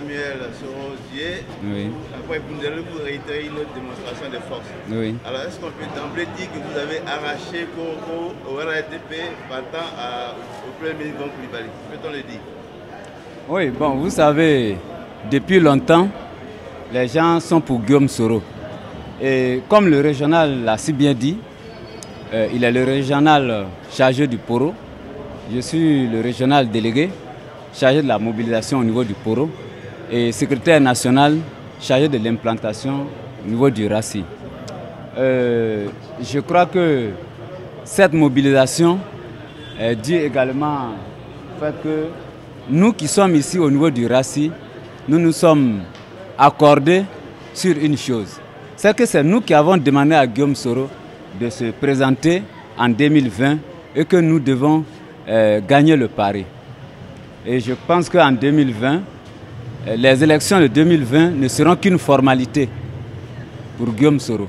Samuel Sorosier. Oui. Après, vous nous allez vous réitérer une autre démonstration de force. Oui. Alors, est-ce qu'on peut d'emblée dire que vous avez arraché Korogo au RATP partant au Premier ministre Koulibaly? Peut-on le dire? Oui, bon, vous savez, depuis longtemps, les gens sont pour Guillaume Soro. Et comme le régional l'a si bien dit, il est le régional chargé du Poro. Je suis le régional délégué chargé de la mobilisation au niveau du Poro et secrétaire national chargé de l'implantation au niveau du RACI. Je crois que cette mobilisation est due également au fait que nous qui sommes ici au niveau du RACI, nous nous sommes accordés sur une chose. C'est que c'est nous qui avons demandé à Guillaume Soro de se présenter en 2020 et que nous devons gagner le pari. Et je pense qu'en 2020, les élections de 2020 ne seront qu'une formalité pour Guillaume Soro.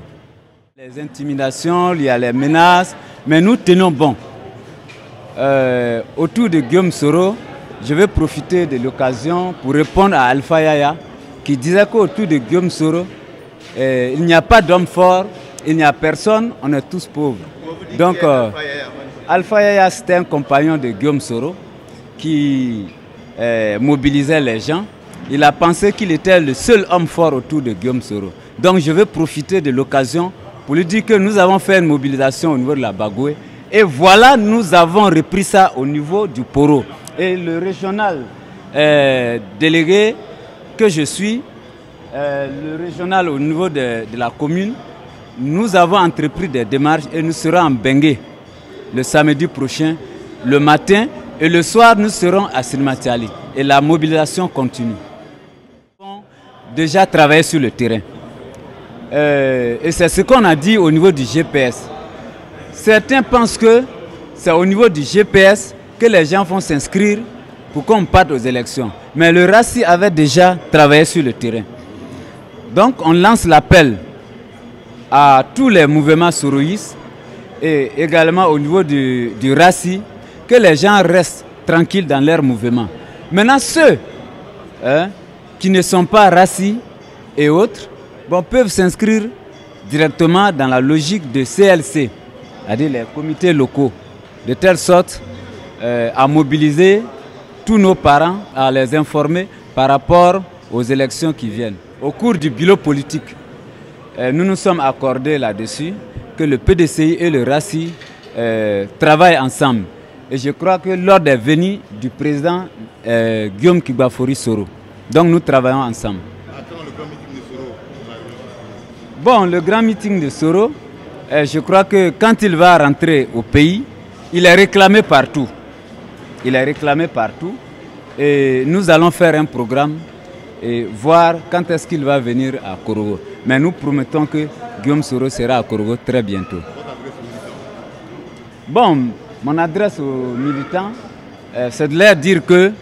Les intimidations, il y a les menaces, mais nous tenons bon. Autour de Guillaume Soro, je vais profiter de l'occasion pour répondre à Alpha Yaya qui disait qu'autour de Guillaume Soro, il n'y a pas d'homme fort, il n'y a personne, on est tous pauvres. Donc, Alpha Yaya, c'était un compagnon de Guillaume Soro qui mobilisait les gens. Il a pensé qu'il était le seul homme fort autour de Guillaume Soro. Donc, je vais profiter de l'occasion pour lui dire que nous avons fait une mobilisation au niveau de la Bagoué. Et voilà, nous avons repris ça au niveau du Poro. Et le régional délégué que je suis, le régional au niveau de la commune, nous avons entrepris des démarches et nous serons en Bengué le samedi prochain, le matin, et le soir nous serons à Silmatiali. Et la mobilisation continue. Nous avons déjà travaillé sur le terrain. Et c'est ce qu'on a dit au niveau du GPS. Certains pensent que c'est au niveau du GPS que les gens vont s'inscrire pour qu'on parte aux élections. Mais le RACI avait déjà travaillé sur le terrain. Donc on lance l'appel à tous les mouvements soroïstes et également au niveau du RACI que les gens restent tranquilles dans leur mouvement. Maintenant ceux qui ne sont pas RACI et autres peuvent s'inscrire directement dans la logique de CLC, c'est-à-dire les comités locaux, de telle sorte à mobiliser tous nos parents, à les informer par rapport aux élections qui viennent. Au cours du bureau politique, nous nous sommes accordés là-dessus que le PDCI et le RACI travaillent ensemble. Et je crois que l'ordre est venu du président Guillaume Kibafori Soro. Donc nous travaillons ensemble. Attends, le grand meeting de Soro. Bon, le grand meeting de Soro, je crois que quand il va rentrer au pays, il est réclamé partout. Il est réclamé partout. Et nous allons faire un programme et voir quand est-ce qu'il va venir à Korogo. Mais nous promettons que Guillaume Soro sera à Korogo très bientôt. Bon, mon adresse aux militants, c'est de leur dire qu'ils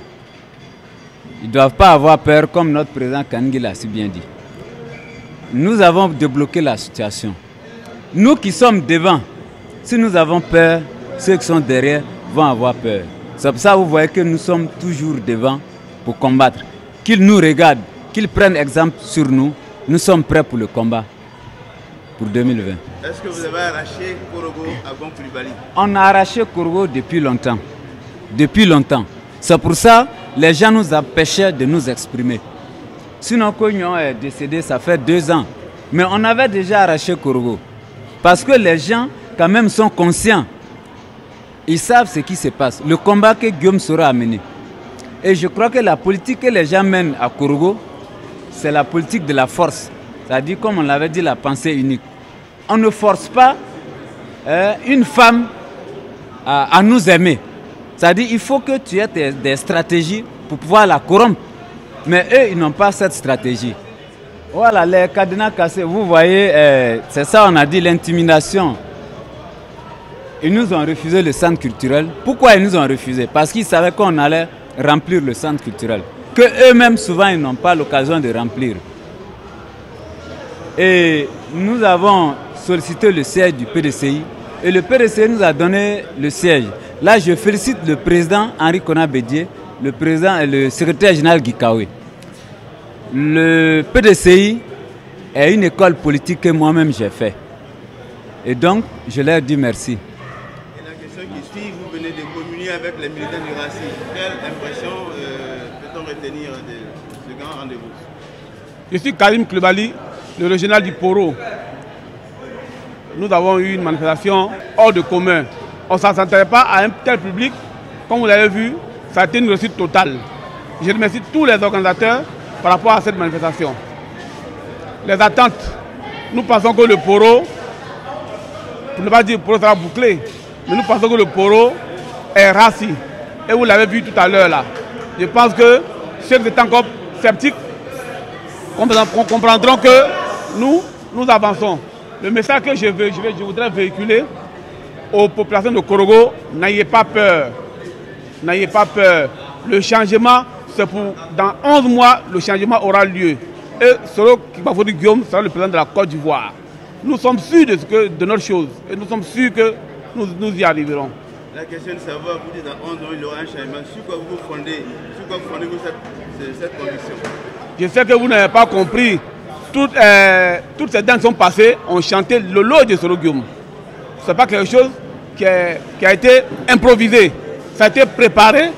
ne doivent pas avoir peur, comme notre président Kangi l'a si bien dit. Nous avons débloqué la situation. Nous qui sommes devant, si nous avons peur, ceux qui sont derrière vont avoir peur. C'est pour ça que vous voyez que nous sommes toujours devant pour combattre. Qu'ils nous regardent, qu'ils prennent exemple sur nous, nous sommes prêts pour le combat pour 2020. Est-ce que vous avez arraché Korogo à Gon Koulibaly? On a arraché Korogo depuis longtemps. Depuis longtemps. C'est pour ça que les gens nous empêchaient de nous exprimer. Sinon, Kognon est décédé, ça fait 2 ans. Mais on avait déjà arraché Korogo. Parce que les gens, quand même, sont conscients. Ils savent ce qui se passe. Le combat que Guillaume Soro a mené. Et je crois que la politique que les gens mènent à Korogo, c'est la politique de la force. C'est-à-dire, comme on l'avait dit, la pensée unique. On ne force pas une femme à nous aimer. C'est-à-dire qu'il faut que tu aies des stratégies pour pouvoir la corrompre. Mais eux, ils n'ont pas cette stratégie. Voilà, les cadenas cassés, vous voyez, c'est ça on a dit, l'intimidation. Ils nous ont refusé le centre culturel. Pourquoi ils nous ont refusé? Parce qu'ils savaient qu'on allait remplir le centre culturel. Que eux-mêmes, souvent, ils n'ont pas l'occasion de remplir. Et nous avons sollicité le siège du PDCI. Et le PDCI nous a donné le siège. Là, je félicite le président Henri Konan Bédié, le président et le secrétaire général Guikawe. Le PDCI est une école politique que moi-même j'ai fait. Et donc, je leur dis merci. Et la question qui suit, vous venez de communier avec les militants du RACI. Quelle impression peut-on retenir de ce grand rendez-vous? Je suis Karim Klebali, le régional du Poro. Nous avons eu une manifestation hors de commun. On ne s'attendait pas à un tel public. Comme vous l'avez vu, ça a été une réussite totale. Je remercie tous les organisateurs par rapport à cette manifestation. Les attentes, nous pensons que le Poro, pour ne pas dire que le Poro sera bouclé, mais nous pensons que le Poro est RACI. Et vous l'avez vu tout à l'heure là. Je pense que ceux qui étaient encore sceptiques comprendront que nous avançons. Le message que je voudrais véhiculer aux populations de Korogo, n'ayez pas peur. N'ayez pas peur. Le changement, c'est pour dans 11 mois, le changement aura lieu. Et Soro Kibafodi Guillaume sera le président de la Côte d'Ivoire. Nous sommes sûrs de notre chose et nous sommes sûrs que nous y arriverons. La question de savoir, vous dites dans 11 ans, il y aura un changement. Sur quoi vous fondez cette conviction? Je sais que vous n'avez pas compris. Toutes ces dames qui sont passées ont chanté le lot de Soro Guillaume. Ce n'est pas quelque chose qui a été improvisé. Ça a été préparé.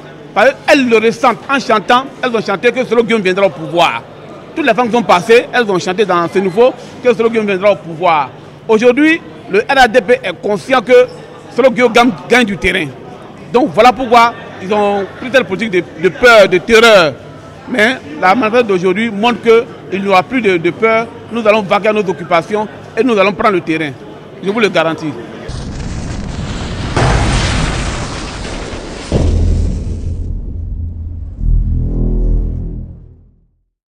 Elles le ressentent en chantant. Elles ont chanté que Soro Guillaume viendra au pouvoir. Toutes les femmes qui sont passées, elles ont chanté dans ce nouveau que Soro Guillaume viendra au pouvoir. Aujourd'hui, le RADP est conscient que Soro Guillaume gagne du terrain. Donc voilà pourquoi ils ont pris cette politique de peur, de terreur. Mais la manifestation d'aujourd'hui montre qu'il n'y aura plus de peur. Nous allons vaquer à nos occupations et nous allons prendre le terrain. Je vous le garantis.